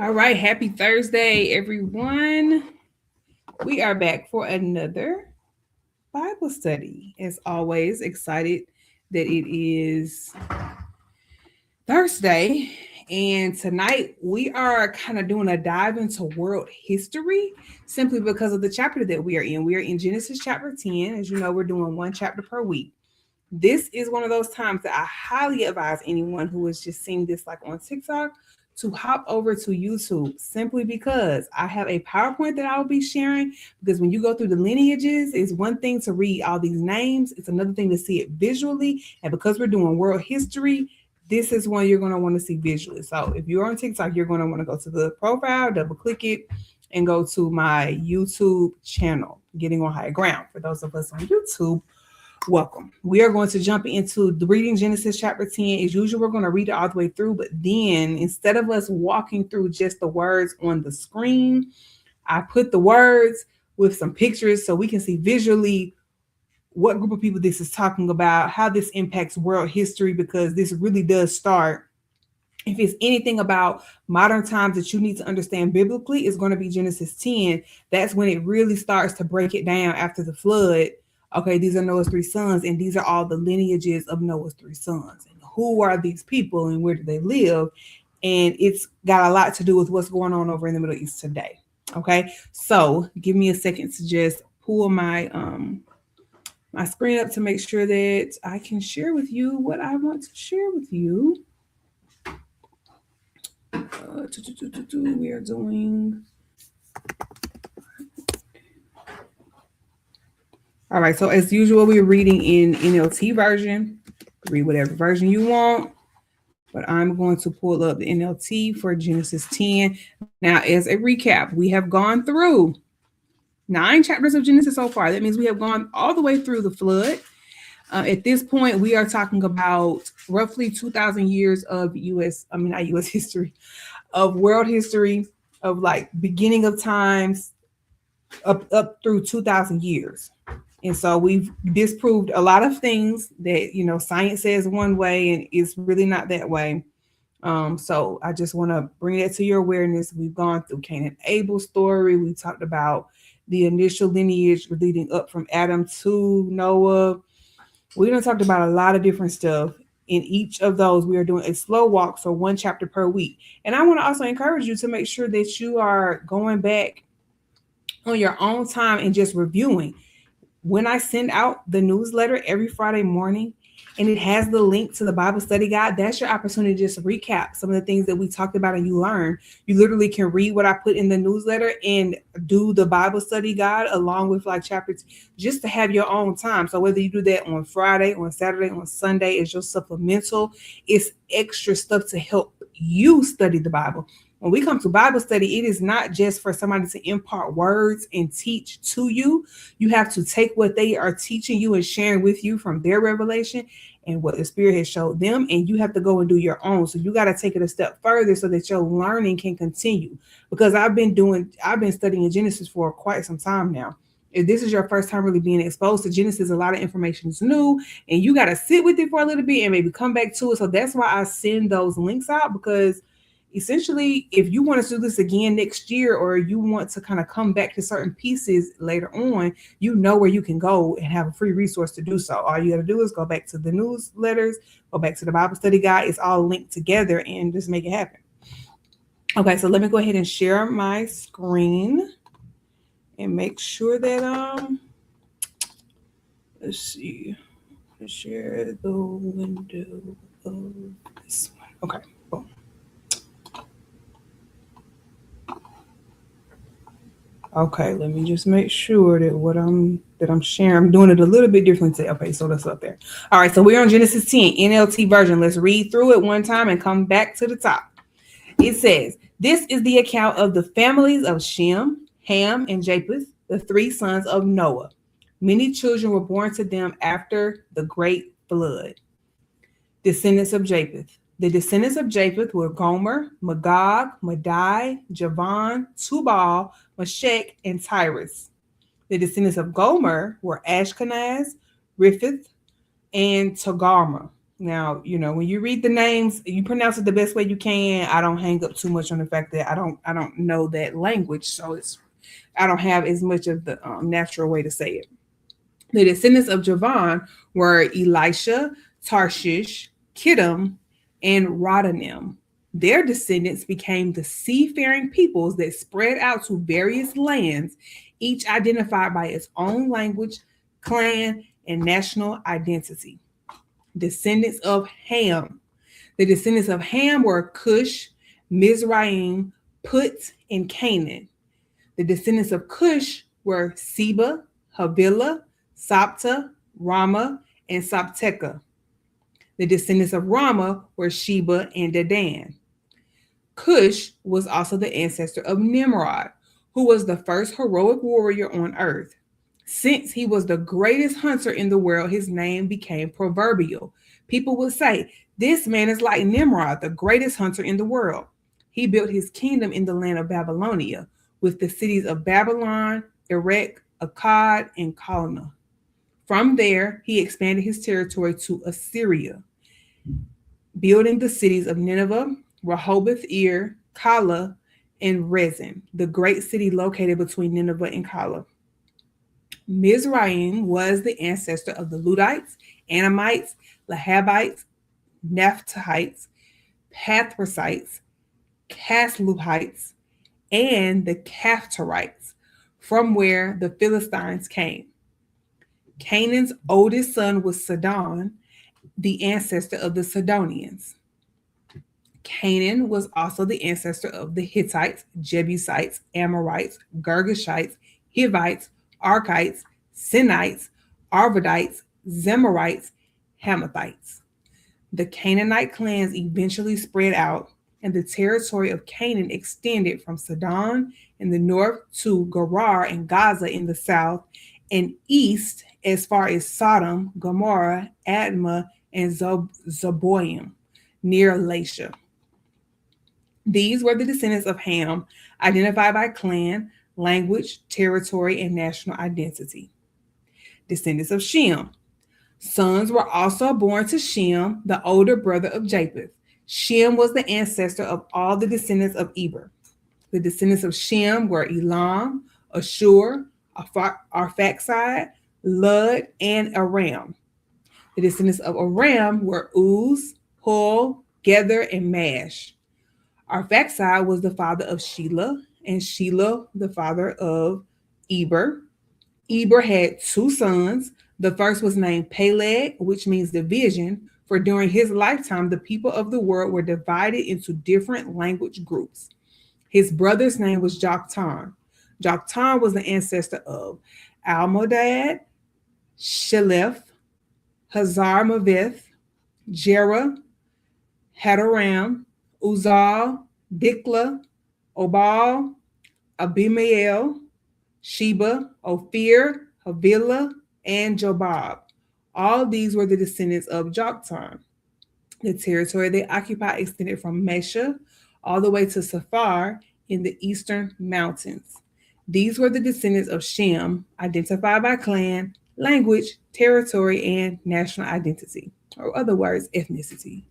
All right, happy Thursday, everyone. We are back for another Bible study. As always, excited that it is Thursday. And tonight we are kind of doing a dive into world history simply because of the chapter that we are in. We are in Genesis chapter 10. As you know, we're doing one chapter per week. This is one of those times that I highly advise anyone who is just seeing this like on TikTok to hop over to YouTube simply because I have a PowerPoint that I'll be sharing. Because when you go through the lineages, it's one thing to read all these names, it's another thing to see it visually. And because we're doing world history, this is one you're going to want to see visually. So if you're on TikTok, you're going to want to go to the profile, double click it, and go to my YouTube channel, Getting on Higher Ground. For those of us on YouTube, welcome. We are going to jump into the reading Genesis chapter 10. As usual, we're going to read it all the way through, but then instead of us walking through just the words on the screen, I put the words with some pictures so we can see visually what group of people this is talking about, how this impacts world history, because this really does start. If it's anything about modern times that you need to understand biblically, it's going to be Genesis 10. That's when it really starts to break it down after the flood. Okay, these are Noah's three sons, and these are all the lineages of Noah's three sons. And who are these people and where do they live? And it's got a lot to do with what's going on over in the Middle East today. Okay, so give me a second to just pull my screen up to make sure that I can share with you what I want to share with you. We are doing. All right, so as usual, we're reading in NLT version. Read whatever version you want, but I'm going to pull up the NLT for Genesis 10. Now, as a recap, we have gone through 9 chapters of Genesis so far. That means we have gone all the way through the flood. At this point, we are talking about roughly 2,000 years of not U.S. history, of world history, of like beginning of times up through 2,000 years. And so we've disproved a lot of things that, science says one way and it's really not that way. So I just want to bring that to your awareness. We've gone through Cain and Abel's story. We talked about the initial lineage leading up from Adam to Noah. We done talked about a lot of different stuff. In each of those, we are doing a slow walk, so one chapter per week. And I want to also encourage you to make sure that you are going back on your own time and just reviewing. When I send out the newsletter every Friday morning and it has the link to the Bible study guide, that's your opportunity to just recap some of the things that we talked about and you learn. You literally can read what I put in the newsletter and do the Bible study guide along with like chapters just to have your own time. So whether you do that on Friday, on Saturday, on Sunday as your supplemental, it's extra stuff to help you study the Bible. When we come to Bible study, it is not just for somebody to impart words and teach to you. You have to take what they are teaching you and sharing with you from their revelation and what the Spirit has showed them, and you have to go and do your own. So you got to take it a step further so that your learning can continue. Because I've been studying Genesis for quite some time now. If this is your first time really being exposed to Genesis, a lot of information is new, and you got to sit with it for a little bit and maybe come back to it. So that's why I send those links out, because essentially, if you want to do this again next year, or you want to kind of come back to certain pieces later on, you know where you can go and have a free resource to do so. All you got to do is go back to the newsletters, go back to the Bible study guide. It's all linked together and just make it happen. Okay, so let me go ahead and share my screen and make sure that let's see, share the window of this one. Okay. Okay, let me just make sure that I'm sharing, I'm doing it a little bit differently. Okay, so that's up there. All right, so we're on Genesis 10, NLT version. Let's read through it one time and come back to the top. It says, "This is the account of the families of Shem, Ham, and Japheth, the 3 sons of Noah. Many children were born to them after the great flood. Descendants of Japheth. The descendants of Japheth were Gomer, Magog, Madai, Javan, Tubal, Meshech, and Tyrus. The descendants of Gomer were Ashkenaz, Riphath, and Togarmah. Now, when you read the names, you pronounce it the best way you can. I don't hang up too much on the fact that I don't know that language, so I don't have as much of the natural way to say it. The descendants of Javan were Elisha, Tarshish, Kittim, and Rodanim. Their descendants became the seafaring peoples that spread out to various lands, each identified by its own language, clan, and national identity. Descendants of Ham. The descendants of Ham were Cush, Mizraim, Put, and Canaan. The descendants of Cush were Seba, Havilah, Sapta, Rama, and Sapteka. The descendants of Rama were Sheba and Dedan. Cush was also the ancestor of Nimrod, who was the first heroic warrior on earth. Since he was the greatest hunter in the world, his name became proverbial. People would say, "This man is like Nimrod, the greatest hunter in the world." He built his kingdom in the land of Babylonia, with the cities of Babylon, Erech, Akkad, and Calneh. From there, he expanded his territory to Assyria, building the cities of Nineveh, Rehoboth Ir, Calah, and Rezin, the great city located between Nineveh and Calah. Mizraim was the ancestor of the Ludites, Anamites, Lahabites, Naphtuhites, Pathrusites, Casluhites, and the Caphtorites, from where the Philistines came. Canaan's oldest son was Sidon, the ancestor of the Sidonians. Canaan was also the ancestor of the Hittites, Jebusites, Amorites, Girgashites, Hivites, Arkites, Sinites, Arvadites, Zemarites, Hamathites. The Canaanite clans eventually spread out, and the territory of Canaan extended from Sidon in the north to Gerar and Gaza in the south, and east as far as Sodom, Gomorrah, Admah, and Zeboim near Lasha. These were the descendants of Ham, identified by clan, language, territory, and national identity. Descendants of Shem. Sons were also born to Shem, the older brother of Japheth. Shem was the ancestor of all the descendants of Eber. The descendants of Shem were Elam, Ashur, Arphaxad, Lud, and Aram. The descendants of Aram were Uz, Hul, Gether, and Mash. Arphaxad was the father of Shelah, and Shelah the father of Eber. Eber had two sons. The first was named Peleg, which means division, for during his lifetime, the people of the world were divided into different language groups. His brother's name was Joktan. Joktan was the ancestor of Almodad, Shelef, Hazar-Maveth, Jerah, Hadaram, Uzal, Dikla, Obal, Abimael, Sheba, Ophir, Havilah, and Jobab. All these were the descendants of Joktan. The territory they occupied extended from Mesha all the way to Safar in the eastern mountains. These were the descendants of Shem, identified by clan, language, territory, and national identity, or other words, ethnicity.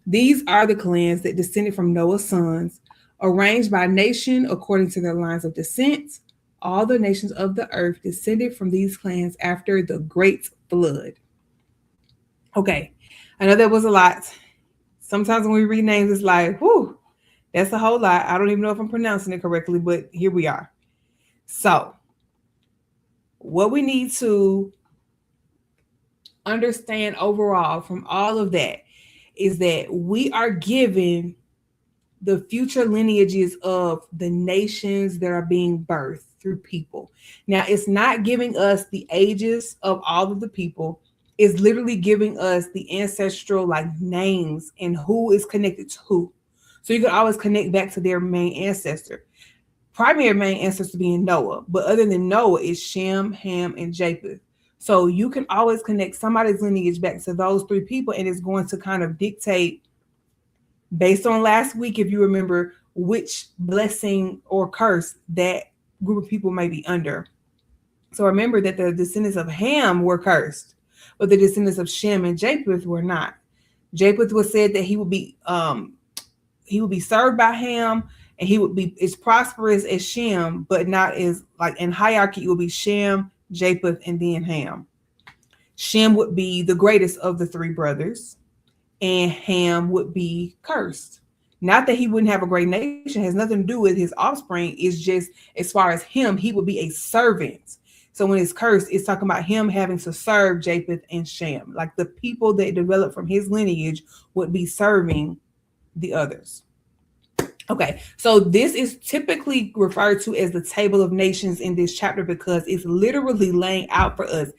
These are the clans that descended from Noah's sons, arranged by nation according to their lines of descent. All the nations of the earth descended from these clans after the great flood. Okay, I know that was a lot. Sometimes when we read names, it's like, whew, that's a whole lot. I don't even know if I'm pronouncing it correctly, but here we are. So, what we need to understand overall from all of that is that we are given the future lineages of the nations that are being birthed through people. Now, it's not giving us the ages of all of the people. It's literally giving us the ancestral names and who is connected to who. So you can always connect back to their main ancestor. Primary main ancestor being Noah, but other than Noah is Shem, Ham, and Japheth. So you can always connect somebody's lineage back to those three people, and it's going to kind of dictate, based on last week, if you remember, which blessing or curse that group of people may be under. So remember that the descendants of Ham were cursed, but the descendants of Shem and Japheth were not. Japheth was said that he would be served by Ham, and he would be as prosperous as Shem, but not as like in hierarchy. It would be Shem, Japheth, and then Ham. Shem would be the greatest of the three brothers, and Ham would be cursed. Not that he wouldn't have a great nation, it has nothing to do with his offspring. It's just as far as him, he would be a servant. So when it's cursed, it's talking about him having to serve Japheth and Shem. Like the people that developed from his lineage would be serving the others. Okay, so this is typically referred to as the table of nations in this chapter because it's literally laying out for us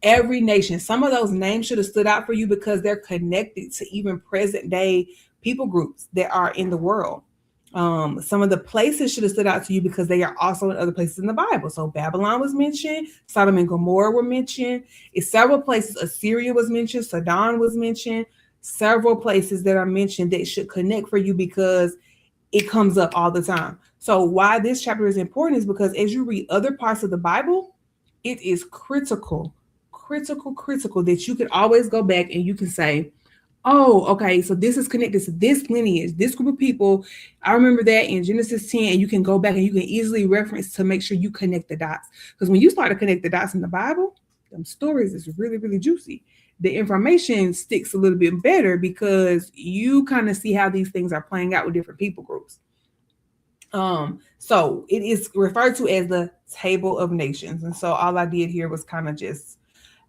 every nation. Some of those names should have stood out for you because they're connected to even present day people groups that are in the world. Some of the places should have stood out to you because they are also in other places in the Bible. So Babylon was mentioned, Sodom and Gomorrah were mentioned. In several places, Assyria was mentioned, Sidon was mentioned. Several places that are mentioned that should connect for you because it comes up all the time. So why this chapter is important is because as you read other parts of the Bible, it is critical that you can always go back and you can say, oh, okay, so this is connected to this lineage, this group of people. I remember that in Genesis 10, and you can go back and you can easily reference to make sure you connect the dots. Because when you start to connect the dots in the Bible, them stories is really, really juicy. The information sticks a little bit better because you kind of see how these things are playing out with different people groups. So it is referred to as the table of nations. And so all I did here was kind of just,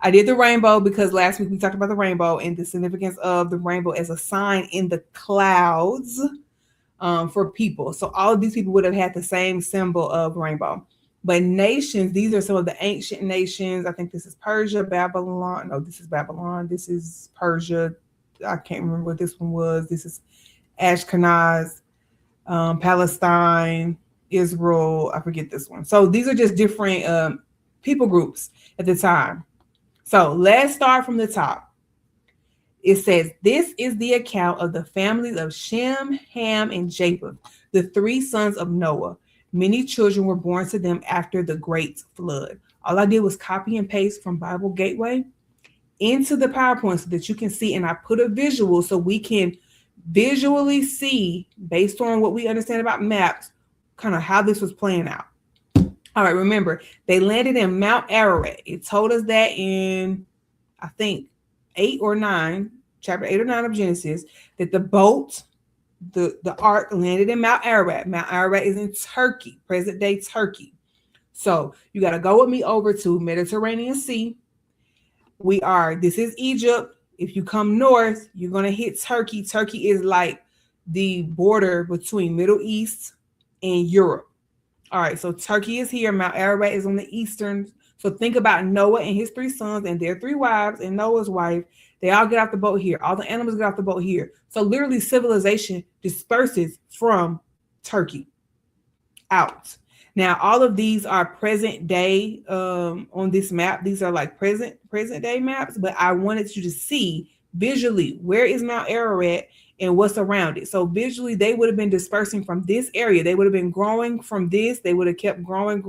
I did the rainbow because last week we talked about the rainbow and the significance of the rainbow as a sign in the clouds for people. So all of these people would have had the same symbol of rainbow. But nations, these are some of the ancient nations. I think this is Persia, Babylon. No, this is Babylon. This is Persia. I can't remember what this one was. This is Ashkenaz, Palestine, Israel. I forget this one. So these are just different people groups at the time. So let's start from the top. It says, this is the account of the families of Shem, Ham, and Japheth, the three sons of Noah. Many children were born to them after the great flood. All I did was copy and paste from Bible Gateway into the PowerPoint so that you can see, and I put a visual so we can visually see, based on what we understand about maps, kind of how this was playing out. All right, remember, they landed in Mount Ararat. It told us that in, I think, chapter 8 or 9 of Genesis, that the boat, the ark landed in Mount Ararat. Mount Ararat is in Turkey, present day Turkey. So you got to go with me over to Mediterranean Sea. This is Egypt. If you come north, you're going to hit Turkey. Turkey is like the border between Middle East and Europe. All right, so Turkey is here. Mount Ararat is on the eastern. So think about Noah and his three sons and their three wives and Noah's wife. They all get off the boat here. All the animals get off the boat here. So literally civilization disperses from Turkey out. Now, all of these are present day on this map. These are like present day maps, but I wanted you to see visually where is Mount Ararat and what's around it. So visually, they would have been dispersing from this area. They would have been growing from this. They would have kept growing,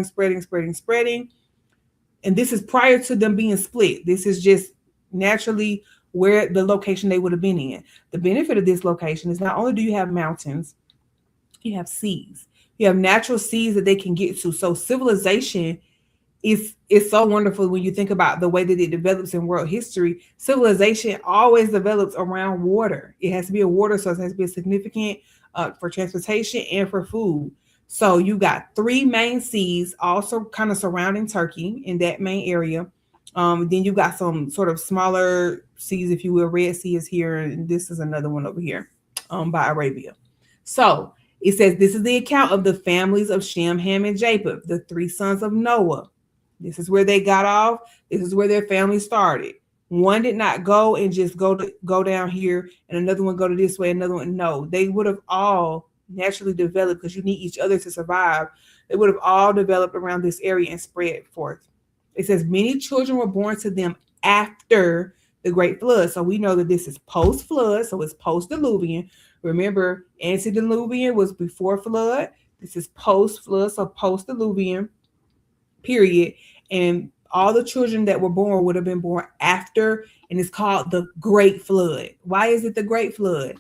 spreading. And this is prior to them being split. This is just naturally where the location they would have been in. The benefit of this location is not only do you have mountains, you have seas. You have natural seas that they can get to. So civilization is so wonderful when you think about the way that it develops in world history. Civilization always develops around water. It has to be a water source. It has to be significant for transportation and for food. So you got three main seas also kind of surrounding Turkey in that main area. Then you got some sort of smaller seas, if you will. Red Sea is here, and this is another one over here by Arabia. So it says this is the account of the families of Shem, Ham, and Japheth, the three sons of Noah. This is where they got off. This is where their family started. One did not go and just go down here, and another one go to this way, another one. No, they would have all naturally developed because you need each other to survive. They would have all developed around this area and spread forth. It says many children were born to them after the great flood. So we know that this is post-flood, so it's post-diluvian. Remember, antediluvian was before flood. This is post-flood, so post-diluvian period. And all the children that were born would have been born after, and it's called the Great Flood. Why is it the Great Flood?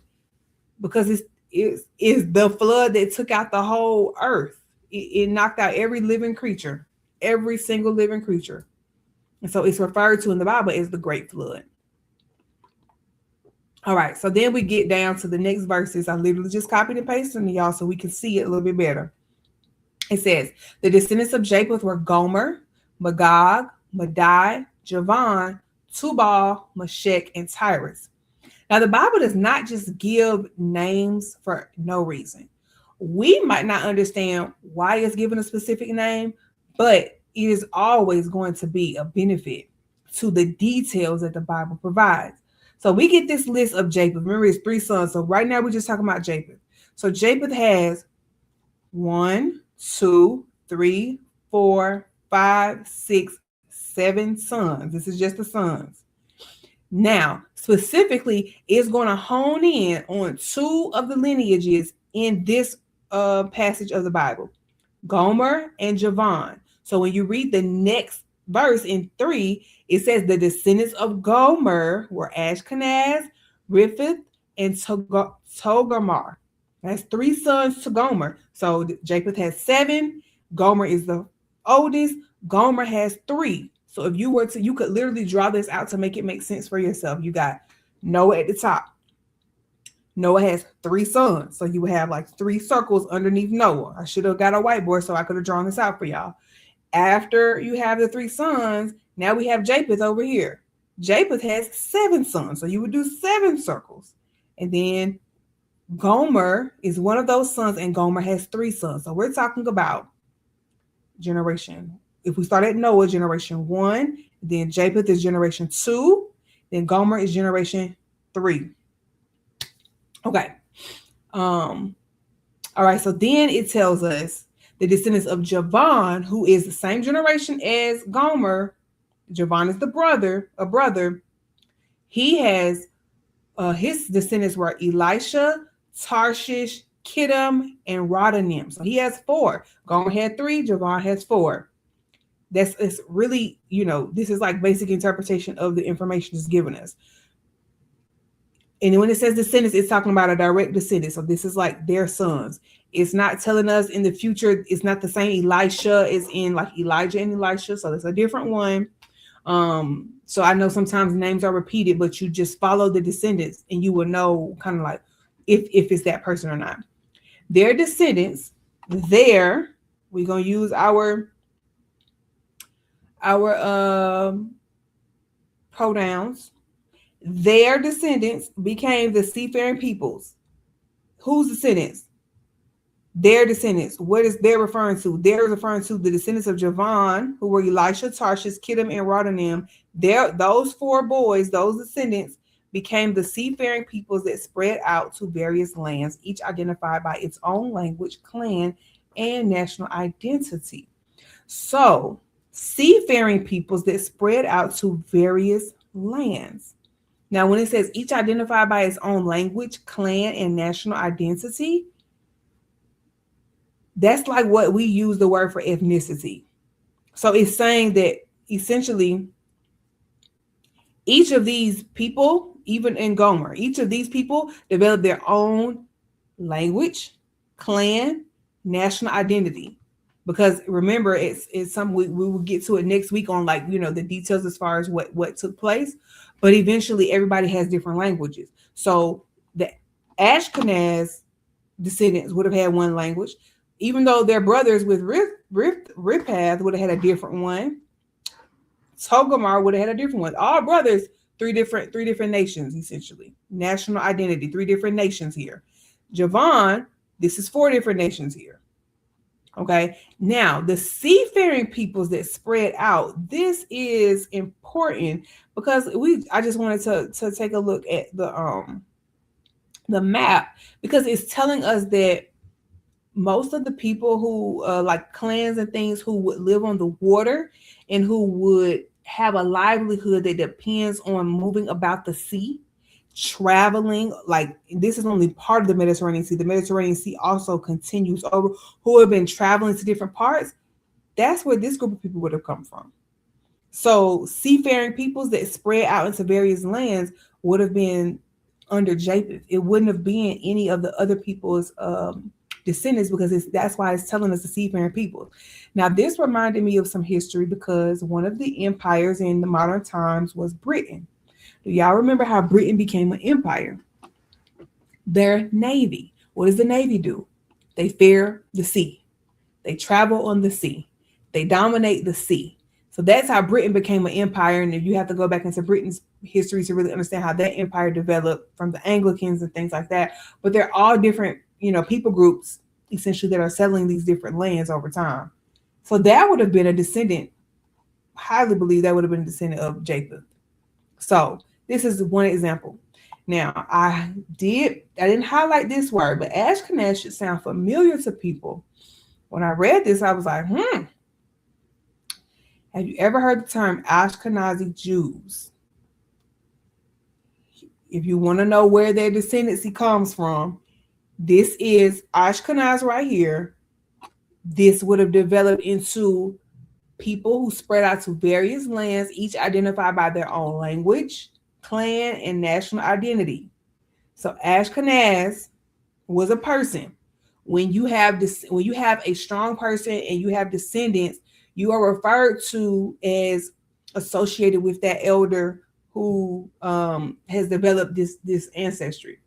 Because it's the flood that took out the whole earth. It knocked out every living creature, every single living creature. And so it's referred to in the Bible as the Great Flood. All right, so then we get down to the next verses. I literally just copied and pasted them to y'all so we can see it a little bit better. It says, the descendants of Japheth were Gomer, Magog, Madai, Javan, Tubal, Meshech, and Tyrus. Now, the Bible does not just give names for no reason. We might not understand why it's given a specific name, but it is always going to be a benefit to the details that the Bible provides. So we get this list of Japheth. Remember, it's 3 sons. So right now we're just talking about Japheth. So Japheth has 1, 2, 3, 4, 5, 6, 7 sons. This is just the sons. Now, specifically, it's going to hone in on 2 of the lineages in this passage of the Bible, Gomer and Javan. So when you read the next verse in 3, it says the descendants of Gomer were Ashkenaz, Riphath, and Togarmah. That's 3 sons to Gomer. So Japheth has 7. Gomer is the oldest. Gomer has 3. So if you were to, you could literally draw this out to make it make sense for yourself. You got Noah at the top. Noah has 3 sons. So you would have like 3 circles underneath Noah. I should have got a whiteboard so I could have drawn this out for y'all. After you have the 3 sons, now we have Japheth over here. Japheth has 7 sons. So you would do 7 circles. And then Gomer is one of those sons, and Gomer has 3 sons. So we're talking about generation. If we start at Noah, generation 1, then Japheth is generation 2, then Gomer is generation 3. Okay. All right. So then it tells us the descendants of Javan, who is the same generation as Gomer. Javan is a brother. He has his descendants were Elisha, Tarshish, Kittim, and Rodanim. So he has 4. Gomer had 3. Javan has 4. It's really, this is like basic interpretation of the information it's given us. And when it says descendants, it's talking about a direct descendant. So this is like their sons. It's not telling us in the future. It's not the same Elisha as in like Elijah and Elisha. So it's a different one. So I know sometimes names are repeated, but you just follow the descendants and you will know kind of like if it's that person or not. Their descendants, we're going to use our pronouns. Their descendants became the seafaring peoples. Whose descendants? Their descendants. What is they're referring to? They're referring to the descendants of Javan, who were Elisha, Tarshish, Kittim, and Rodanim. Those 4 boys, those descendants, became the seafaring peoples that spread out to various lands, each identified by its own language, clan, and national identity. So, seafaring peoples that spread out to various lands. Now, when it says each identified by its own language, clan, and national identity, that's like what we use the word for ethnicity. So it's saying that essentially each of these people, even in Gomer, each of these people developed their own language, clan, national identity. Because remember, it's something we will get to it next week on the details as far as what took place. But eventually everybody has different languages. So the Ashkenaz descendants would have had one language, even though their brothers with Riphath would have had a different one. Togarmah would have had a different one. All brothers, three different nations, essentially. National identity, 3 different nations here. Javan, this is 4 different nations here. Okay, now the seafaring peoples that spread out, this is important because I just wanted to take a look at the map, because it's telling us that most of the people who like clans and things who would live on the water and who would have a livelihood that depends on moving about the sea, traveling, like this is only part of the Mediterranean Sea. The Mediterranean Sea also continues over, who have been traveling to different parts. That's where this group of people would have come from. So seafaring peoples that spread out into various lands would have been under Japheth. It wouldn't have been any of the other people's descendants, because that's why it's telling us the seafaring people. Now, this reminded me of some history because one of the empires in the modern times was Britain. Do y'all remember how Britain became an empire? Their navy. What does the navy do? They fare the sea. They travel on the sea. They dominate the sea. So that's how Britain became an empire. And if you have to go back into Britain's history to really understand how that empire developed from the Anglicans and things like that. But they're all different, people groups essentially that are settling these different lands over time. So that would have been a descendant, highly believe that would have been a descendant of Japheth. So this is one example. Now, I didn't highlight this word, but Ashkenaz should sound familiar to people. When I read this, I was like, have you ever heard the term Ashkenazi Jews? If you want to know where their descendancy comes from, this is Ashkenaz right here. This would have developed into people who spread out to various lands, each identified by their own language, clan, and national identity. So Ashkenaz was a person. When you have a strong person and you have descendants, you are referred to as associated with that elder who has developed this ancestry.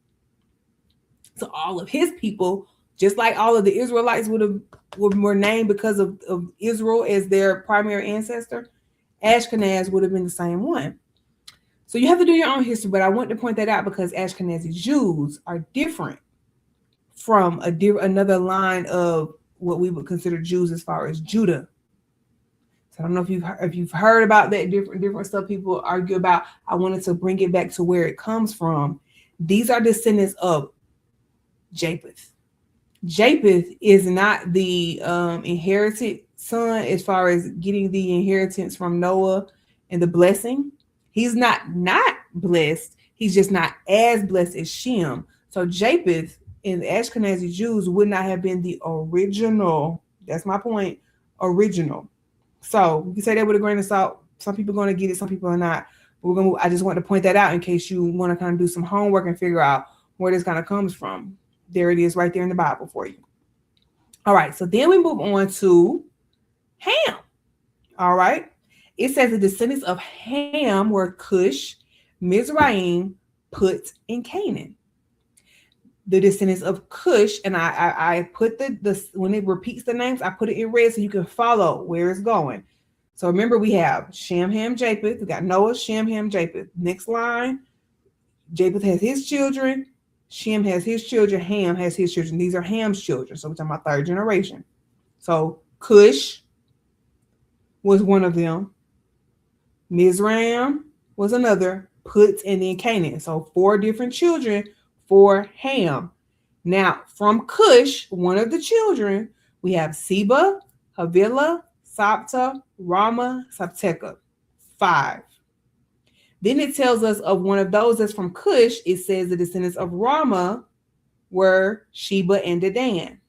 So all of his people, just like all of the Israelites were named because of Israel as their primary ancestor, Ashkenaz would have been the same one. So you have to do your own history, but I want to point that out because Ashkenazi Jews are different from another line of what we would consider Jews as far as Judah. So I don't know if you've heard about that different stuff people argue about. I wanted to bring it back to where it comes from. These are descendants of Japheth. Japheth is not the inherited son as far as getting the inheritance from Noah and the blessing. He's not blessed. He's just not as blessed as Shem. So Japheth and the Ashkenazi Jews would not have been the original. That's my point. Original. So you can say that with a grain of salt. Some people are going to get it. Some people are not. I just want to point that out in case you want to kind of do some homework and figure out where this kind of comes from. There it is right there in the Bible for you. All right. So then we move on to Ham. All right. It says the descendants of Ham were Cush, Mizraim, Put, and Canaan. The descendants of Cush, and I put the when it repeats the names, I put it in red so you can follow where it's going. So remember, we have Shem, Ham, Japheth. We got Noah, Shem, Ham, Japheth. Next line, Japheth has his children. Shem has his children. Ham has his children. These are Ham's children. So we're talking about third generation. So Cush was one of them. Mizraim was another. Put, and then Canaan. So 4 different children for Ham. Now, from Cush, one of the children, we have Seba, Havilah, Sapta, Rama, Sapteka. 5. Then it tells us of one of those that's from Cush. It says the descendants of Rama were Sheba and Dedan.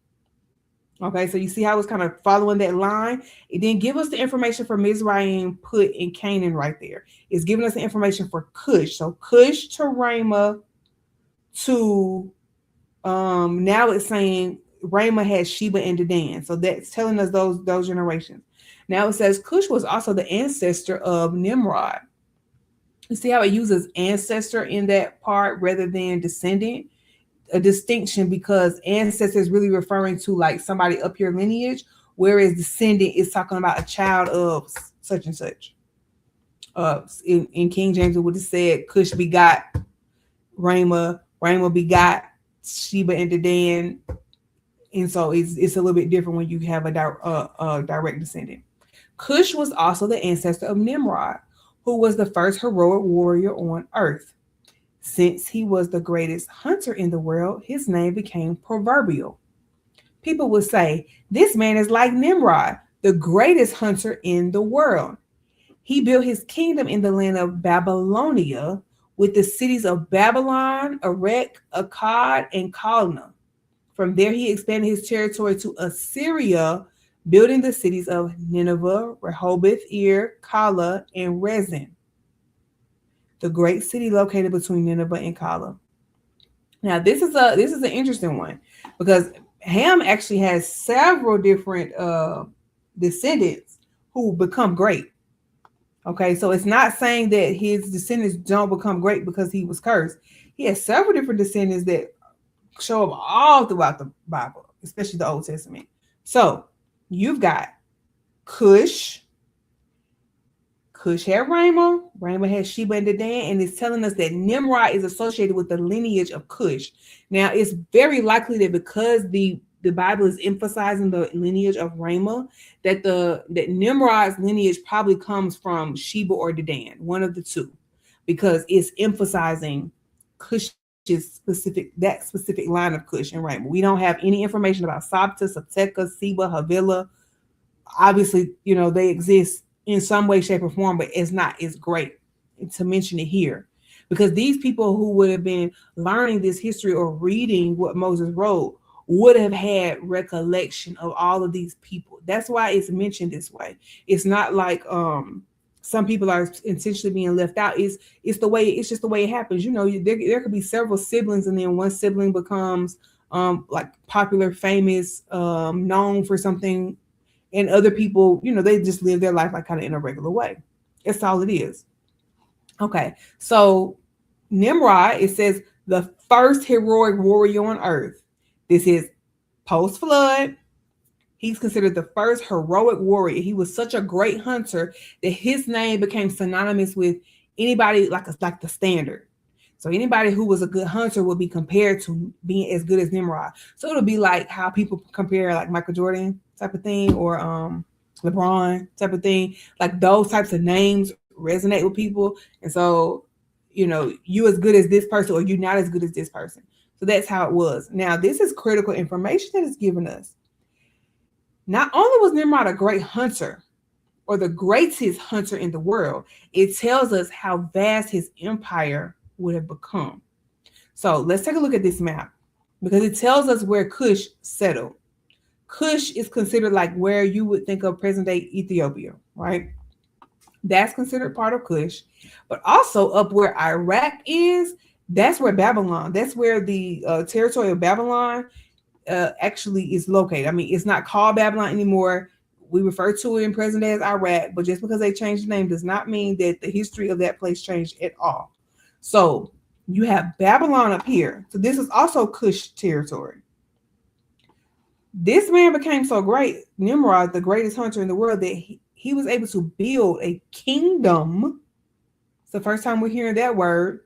Okay, so you see how it's kind of following that line. It didn't give us the information for Mizraim, Put, and Canaan right there. It's giving us the information for Cush. So Cush to Ramah to now it's saying Ramah had Sheba and Dedan. So that's telling us those generations. Now it says Cush was also the ancestor of Nimrod. You see how it uses ancestor in that part rather than descendant? A distinction, because ancestor is really referring to like somebody up your lineage, whereas descendant is talking about a child of such and such. In King James, it would have said Cush begot Ramah, Ramah begot Sheba and Dedan, and so it's a little bit different when you have a direct descendant. Cush was also the ancestor of Nimrod, who was the first heroic warrior on earth. Since he was the greatest hunter in the world, his name became proverbial. People would say, this man is like Nimrod, the greatest hunter in the world. He built his kingdom in the land of Babylonia with the cities of Babylon, Erech, Akkad, and Calneh. From there, he expanded his territory to Assyria, building the cities of Nineveh, Rehoboth, Ir, Kala, and Rezin, the great city located between Nineveh and Kala. Now, this is an interesting one because Ham actually has several different descendants who become great. Okay, so it's not saying that his descendants don't become great because he was cursed. He has several different descendants that show up all throughout the Bible, especially the Old Testament. So you've got Cush. Cush had Ramah. Ramah had Sheba and Dedan, and it's telling us that Nimrod is associated with the lineage of Cush. Now, it's very likely that because the Bible is emphasizing the lineage of Ramah, that Nimrod's lineage probably comes from Sheba or Dedan, one of the two, because it's emphasizing Cush's specific line of Cush and Ramah. We don't have any information about Sabta, Sabteka, Seba, Havilah. Obviously, they exist in some way, shape, or form, but it's great to mention it here because these people who would have been learning this history or reading what Moses wrote would have had recollection of all of these people. That's why it's mentioned this way. It's not like some people are intentionally being left out. It's just the way it happens. There could be several siblings, and then one sibling becomes like popular, famous, known for something, and other people, they just live their life like kind of in a regular way. That's all it is. Okay, so Nimrod, it says the first heroic warrior on earth. This is post flood. He's considered the first heroic warrior. He was such a great hunter that his name became synonymous with anybody like the standard. So anybody who was a good hunter would be compared to being as good as Nimrod. So it'll be like how people compare like Michael Jordan type of thing, or LeBron type of thing. Like those types of names resonate with people. And so, you as good as this person, or you not as good as this person. So that's how it was. Now, this is critical information that is given us. Not only was Nimrod a great hunter, or the greatest hunter in the world, it tells us how vast his empire would have become. So let's take a look at this map because it tells us where Cush settled. Cush is considered like where you would think of present day Ethiopia, right? That's considered part of Cush. But also up where Iraq is, that's where Babylon, that's where the territory of Babylon actually is located. I mean, it's not called Babylon anymore. We refer to it in present day as Iraq, but just because they changed the name does not mean that the history of that place changed at all. So you have Babylon up here. So this is also Cush territory. This man became so great, Nimrod, the greatest hunter in the world, that he was able to build a kingdom. It's the first time we're hearing that word,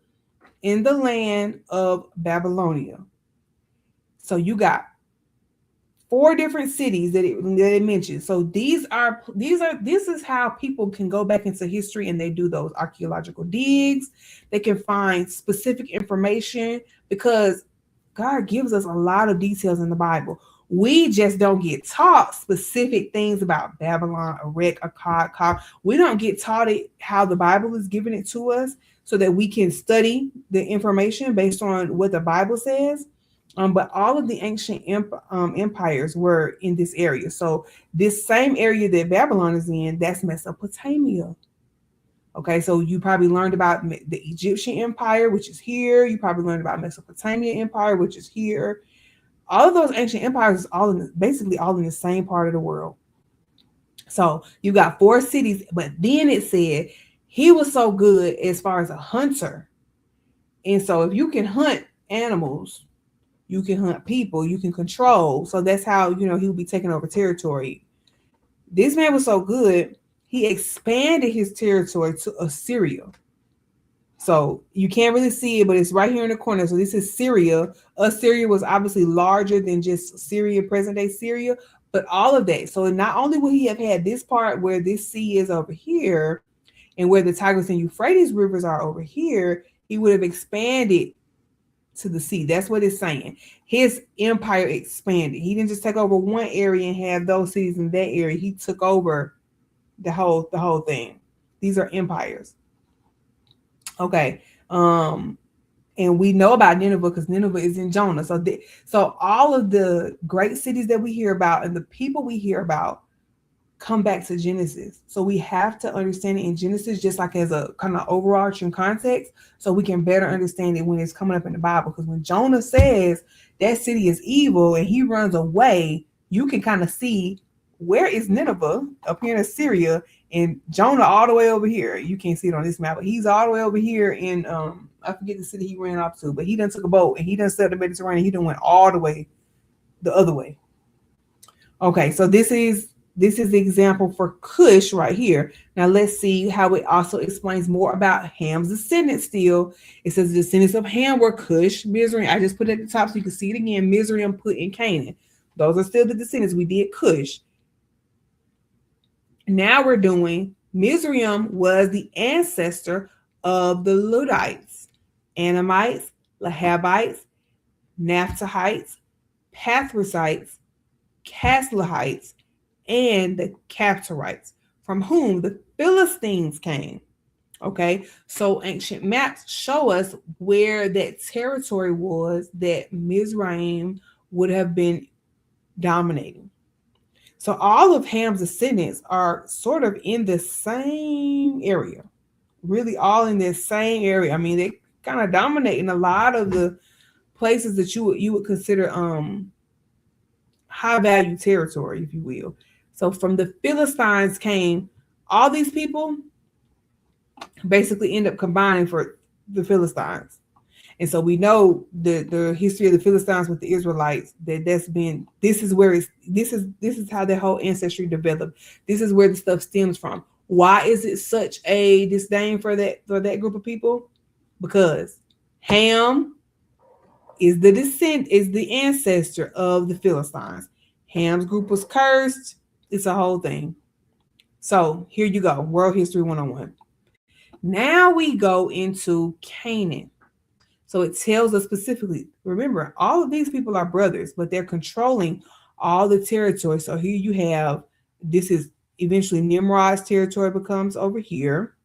in the land of Babylonia. So you got 4 different cities that it mentions. So this is how people can go back into history and they do those archaeological digs. They can find specific information because God gives us a lot of details in the Bible. We just don't get taught specific things about Babylon, Erech, Akkad. We don't get taught it how the Bible is giving it to us so that we can study the information based on what the Bible says. But all of the ancient empires were in this area. So this same area that Babylon is in, that's Mesopotamia. Okay, so you probably learned about the Egyptian Empire, which is here. You probably learned about Mesopotamia Empire, which is here. All of those ancient empires is basically all in the same part of the world. So you got 4 cities, but then it said he was so good as far as a hunter. And so if you can hunt animals, you can hunt people, you can control. So that's how, he would be taking over territory. This man was so good, he expanded his territory to Assyria. So you can't really see it, but it's right here in the corner. So this is Syria. Assyria was obviously larger than just Syria, present day Syria, but all of that. So not only would he have had this part where this sea is over here and where the Tigris and Euphrates rivers are over here, he would have expanded to the sea. That's what it's saying. His empire expanded. He didn't just take over one area and have those cities in that area. He took over the whole thing. These are empires. Okay. And we know about Nineveh because Nineveh is in Jonah. So all of the great cities that we hear about and the people we hear about come back to Genesis. So we have to understand it in Genesis, just like as a kind of overarching context, so we can better understand it when it's coming up in the Bible. Because when Jonah says that city is evil and he runs away, you can kind of see where is Nineveh up here in Assyria and Jonah all the way over here. You can't see it on this map, but he's all the way over here in I forget the city he ran off to, but he done took a boat and he done sailed the Mediterranean. He done went all the way the other way. Okay, so this is the example for Cush right here. Now let's see how it also explains more about Ham's descendants still. It says the descendants of Ham were Cush, Mizraim. I just put it at the top so you can see it again. Mizraim put in Canaan. Those are still the descendants. We did Cush. Now we're doing Mizraim was the ancestor of the Ludites, Anamites, Lahabites, Naphtuhites, Pathrusites, Caslahites, and the Captorites, from whom the Philistines came. Okay, so ancient maps show us where that territory was that Mizraim would have been dominating. So all of Ham's descendants are sort of in the same area, really all in this same area. I mean, they kind of dominating a lot of the places that you would consider high value territory, if you will. So from the Philistines came all these people, basically end up combining for the Philistines. And so we know the history of the Philistines with the Israelites, this is how their whole ancestry developed. This is where the stuff stems from. Why is it such a disdain for that group of people? Because Ham is the ancestor of the Philistines. Ham's group was cursed. It's a whole thing. So here you go, World History 101. Now we go into Canaan. So it tells us specifically, remember, all of these people are brothers, but they're controlling all the territory. So here you have, this is eventually Nimrod's territory becomes over here,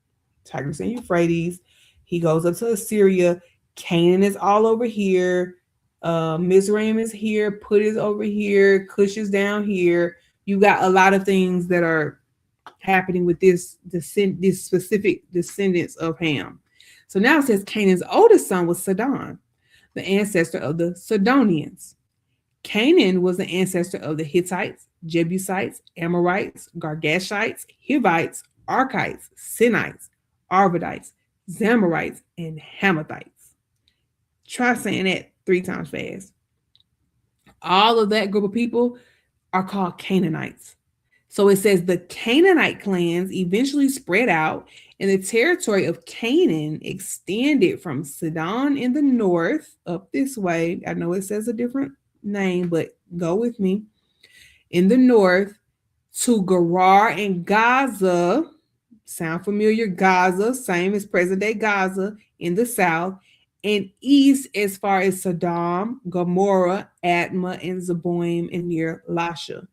Tigris and Euphrates. He goes up to Assyria. Canaan is all over here. Mizraim is here. Put is over here. Cush is down here. You got a lot of things that are happening with this specific descendants of Ham. So now it says Canaan's oldest son was Sidon, the ancestor of the Sidonians. Canaan was the ancestor of the Hittites, Jebusites, Amorites, Girgashites, Hivites, Arkites, Sinites, Arvadites, Zamorites, and Hamathites. Try saying that 3 times fast. All of that group of people are called Canaanites. So it says the Canaanite clans eventually spread out, and the territory of Canaan extended from Sidon in the north up this way. I know it says a different name, but go with me. In the north to Gerar and Gaza. Sound familiar? Gaza, same as present-day Gaza in the south. And east as far as Sodom, Gomorrah, Admah, and Zeboim, and near Lasha.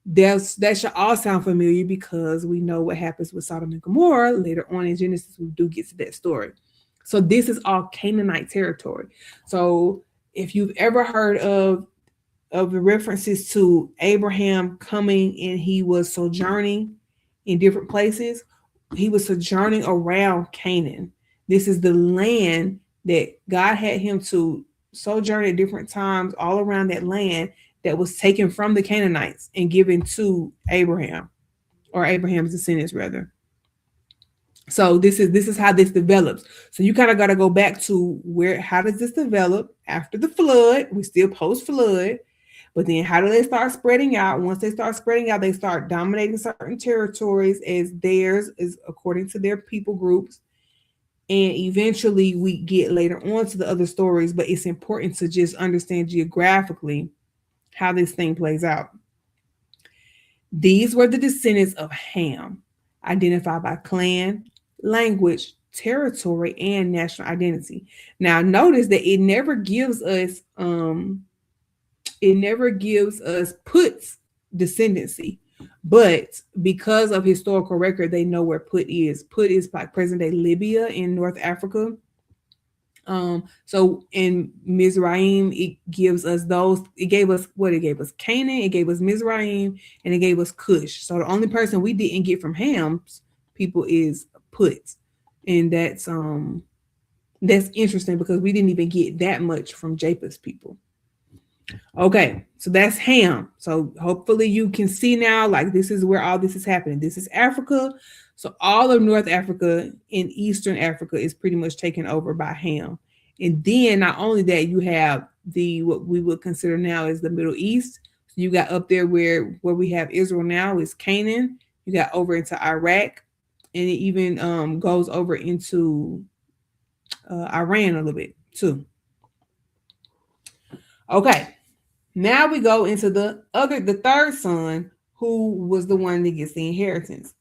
That should all sound familiar because we know what happens with Sodom and Gomorrah. Later on in Genesis, we do get to that story. So this is all Canaanite territory. So if you've ever heard of the references to Abraham coming and he was sojourning in different places, he was sojourning around Canaan. This is the land that God had him to sojourn at different times all around that land that was taken from the Canaanites and given to Abraham, or Abraham's descendants rather. So this is how this develops. So you kind of got to go back to how does this develop after the flood? We still post flood, but then how do they start spreading out? Once they start spreading out, they start dominating certain territories as theirs is according to their people groups. And eventually we get later on to the other stories, but it's important to just understand geographically how this thing plays out. These were the descendants of Ham, identified by clan, language, territory, and national identity. Now notice that it never gives us Put's descendancy, but because of historical record, they know where Put is. Put is like present day Libya in North Africa. So in Mizraim, it gave us what it gave us Canaan, it gave us Mizraim, and it gave us Cush. So the only person we didn't get from Ham's people is Put. And that's interesting because we didn't even get that much from Japheth's people. Okay, so that's Ham. So hopefully you can see now, like this is where all this is happening. This is Africa. So all of North Africa and Eastern Africa is pretty much taken over by Ham. And then not only that, you have the what we would consider now as the Middle East. So you got up there where we have Israel now is Canaan. You got over into Iraq, and it even goes over into Iran a little bit too. Okay, now we go into the third son, who was the one that gets the inheritance.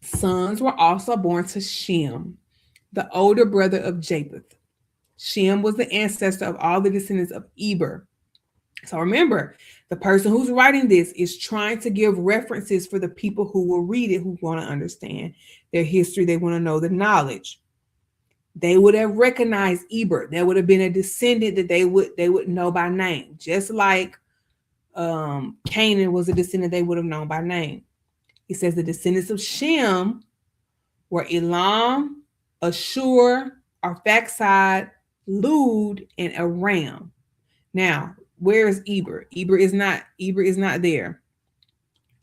Sons were also born to Shem, the older brother of Japheth. Shem was the ancestor of all the descendants of Eber. So remember, the person who's writing this is trying to give references for the people who will read it, who want to understand their history. They want to know the knowledge. They would have recognized Eber. There would have been a descendant that they would know by name, just like Canaan was a descendant they would have known by name. It says the descendants of Shem were Elam, Ashur, Arphaxad, Lud, and Aram. Now, where is Eber? Eber is not there.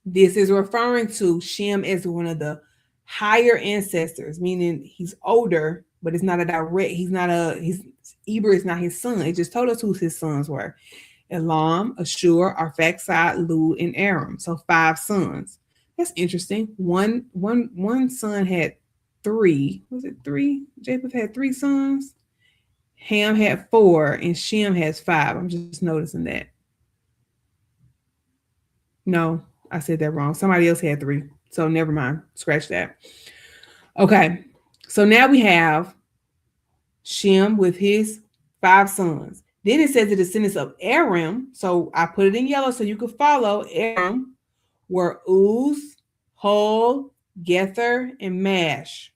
This is referring to Shem as one of the higher ancestors, meaning he's older, but it's not a direct, Eber is not his son. It just told us who his sons were. Elam, Ashur, Arphaxad, Lud, and Aram. So 5 sons. That's interesting. One son had 3. Was it 3? Japheth had 3 sons. Ham had 4, and Shem has 5. I'm just noticing that. No, I said that wrong. Somebody else had 3. So never mind. Scratch that. Okay. So now we have Shem with his 5 sons. Then it says the descendants of Aram. So I put it in yellow so you could follow. Aram were Uz, Hul, Gether, and Mash.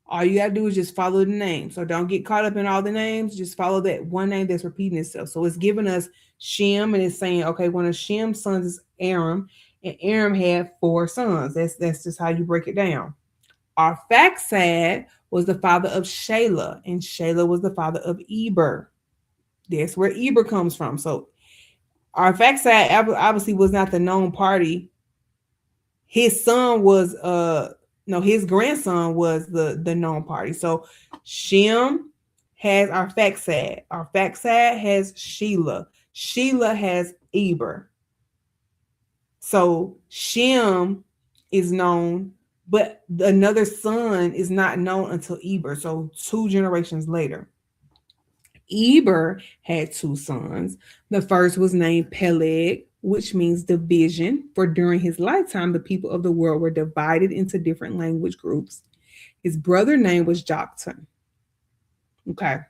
All you got to do is just follow the name. So don't get caught up in all the names. Just follow that one name that's repeating itself. So it's giving us Shem, and it's saying, okay, one of Shem's sons is Aram, and Aram had 4 sons. That's just how you break it down. Arphaxad was the father of Shelah, and Shelah was the father of Eber. That's where Eber comes from. So Arphaxad obviously was not the known party. His son was his grandson was the known party. So Shem has Arphaxad. Arphaxad has Shelah. Shelah has Eber. So Shem is known, but another son is not known until Eber. So 2 generations later. Eber had 2 sons. The first was named Peleg, which means division, for during his lifetime, the people of the world were divided into different language groups. His brother name was Joktan. Okay,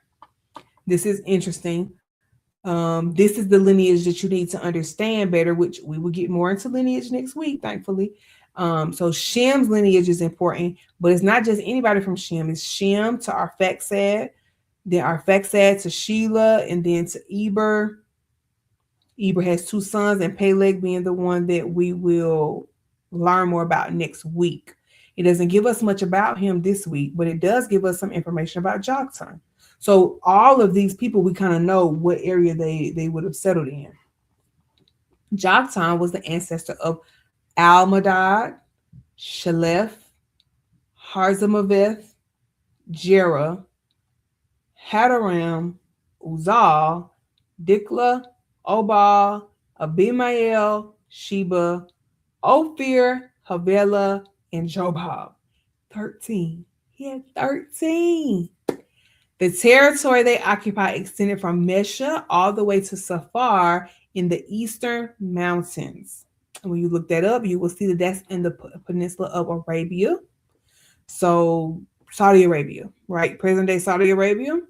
this is interesting. This is the lineage that you need to understand better, which we will get more into lineage next week, thankfully. So Shem's lineage is important, but it's not just anybody from Shem. It's Shem to Arphaxad, then Arphaxad to Shelah, and then to Eber. Eber has 2 sons, and Peleg being the one that we will learn more about next week. It doesn't give us much about him this week, but it does give us some information about Joktan. So all of these people, we kind of know what area they would have settled in. Joktan was the ancestor of Almadad, Shalef, Harzamaveth, Jerah, Hadaram, Uzal, Dikla, Obal, Abimael, Sheba, Ophir, Havilah, and Jobab. 13. He had 13. The territory they occupied extended from Mesha all the way to Safar in the eastern mountains. And when you look that up, you will see that that's in the peninsula of Arabia. So Saudi Arabia, right? Present day Saudi Arabia,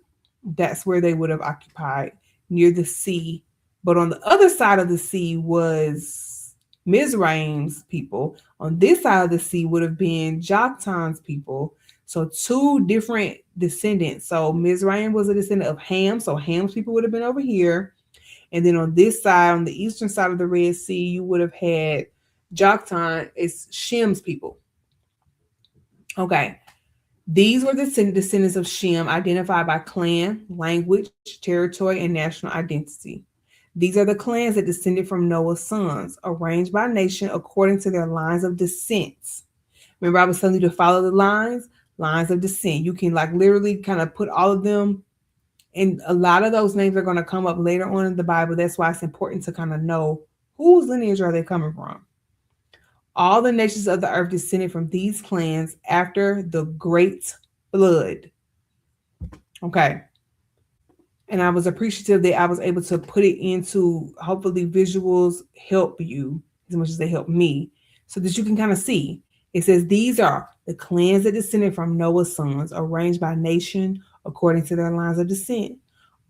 that's where they would have occupied, near the sea. But on the other side of the sea was Mizraim's people. On this side of the sea would have been Joktan's people. So two different descendants. So Mizraim was a descendant of Ham. So Ham's people would have been over here. And then on this side, on the eastern side of the Red Sea, you would have had Joktan, it's Shem's people. Okay. These were the descendants of Shem, identified by clan, language, territory, and national identity. These are the clans that descended from Noah's sons, arranged by nation according to their lines of descent. Remember, I was telling you to follow the lines of descent. You can like literally kind of put all of them, and a lot of those names are going to come up later on in the Bible. That's why it's important to kind of know whose lineage are they coming from. All the nations of the earth descended from these clans after the great flood. Okay. And I was appreciative that I was able to put it into, hopefully visuals help you as much as they help me, so that you can kind of see. It says, these are the clans that descended from Noah's sons, arranged by nation according to their lines of descent.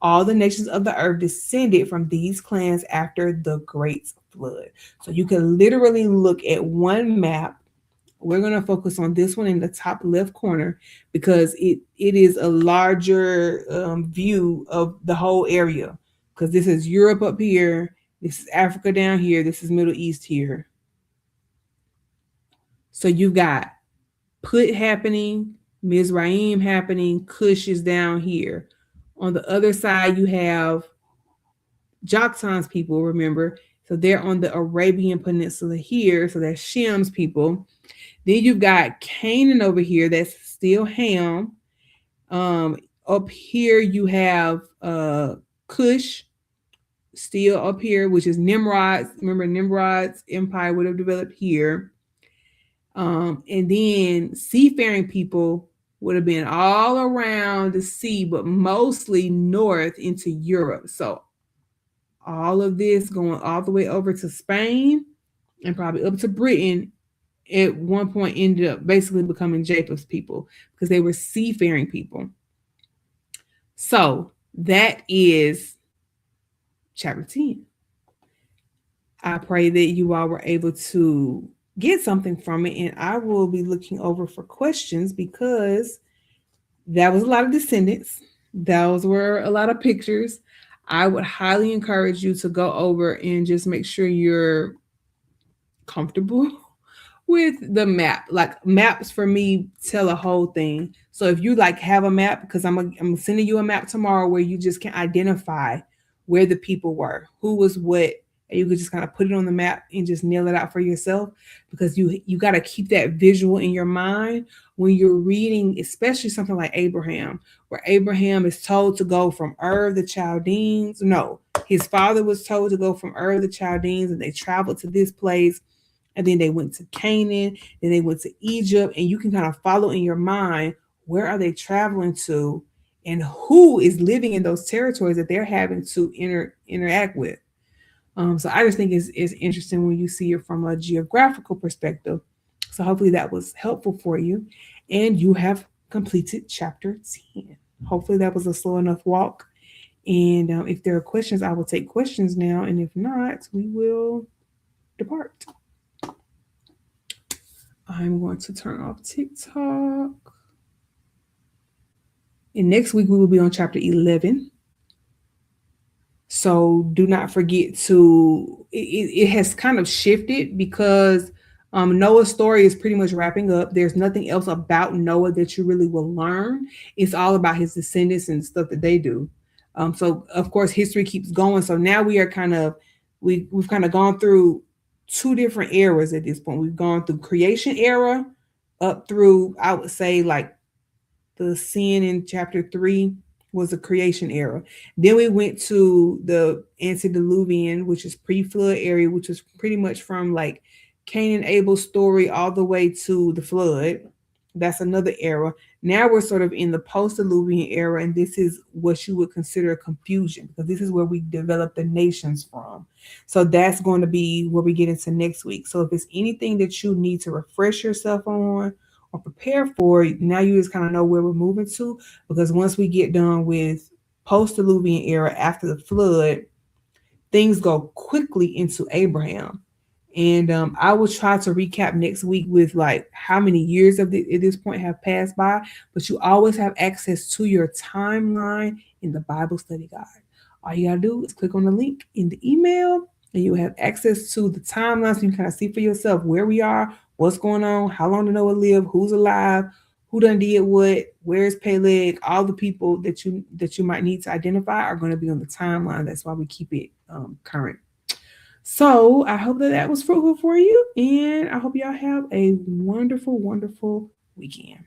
All the nations of the earth descended from these clans after the great flood. So you can literally look at one map. We're going to focus on this one in the top left corner because it is a larger view of the whole area, because this is Europe up here, this is Africa down here, this is Middle East here. So you've got Put happening, Mizraim happening, Cush is down here. On the other side, you have Joktan's people, remember? So they're on the Arabian Peninsula here. So that's Shem's people. Then you've got Canaan over here. That's still Ham. Up here, you have Cush still up here, which is Nimrod's. Remember, Nimrod's empire would have developed here. And then seafaring people would have been all around the sea, but mostly north into Europe. So all of this going all the way over to Spain and probably up to Britain at one point ended up basically becoming Jacob's people because they were seafaring people. So that is chapter 10. I pray that you all were able to get something from it, and I will be looking over for questions because that was a lot of descendants. Those were a lot of pictures. I would highly encourage you to go over and just make sure you're comfortable with the map. Like, maps for me tell a whole thing. So if you like have a map, because I'm sending you a map tomorrow where you just can identify where the people were, who was what, and you could just kind of put it on the map and just nail it out for yourself, because you got to keep that visual in your mind when you're reading, especially something like Abraham, where Abraham is told to go from Ur the Chaldeans. No, his father was told to go from Ur the Chaldeans, and they traveled to this place, and then they went to Canaan, then they went to Egypt, and you can kind of follow in your mind, where are they traveling to, and who is living in those territories that they're having to interact with. So I just think it's interesting when you see it from a geographical perspective. So hopefully that was helpful for you, and you have completed chapter 10. Hopefully that was a slow enough walk. And if there are questions, I will take questions now. And if not, we will depart. I'm going to turn off TikTok. And next week we will be on chapter 11. So do not forget to, it has kind of shifted because Noah's story is pretty much wrapping up. There's nothing else about Noah that you really will learn. It's all about his descendants and stuff that they do. So of course history keeps going. So now we are kind of, we've kind of gone through two different eras at this point. We've gone through creation era up through, I would say, like the sin in chapter 3 was the creation era. Then we went to the antediluvian, which is pre-flood area, which was pretty much from like Cain and Abel's story all the way to the flood. That's another era. Now we're sort of in the post-diluvian era, and this is what you would consider confusion, because this is where we develop the nations from. So that's going to be where we get into next week. So if it's anything that you need to refresh yourself on or prepare for, now you just kind of know where we're moving to, because once we get done with post-diluvian era after the flood, things go quickly into Abraham. And I will try to recap next week with like how many years at this point have passed by. But you always have access to your timeline in the Bible study guide. All you gotta do is click on the link in the email, and you have access to the timeline so you can kind of see for yourself where we are, what's going on, how long the Noah lived, who's alive, who done did what, where's Peleg, all the people that you might need to identify are going to be on the timeline. That's why we keep it current. So I hope that that was fruitful for you, and I hope y'all have a wonderful, wonderful weekend.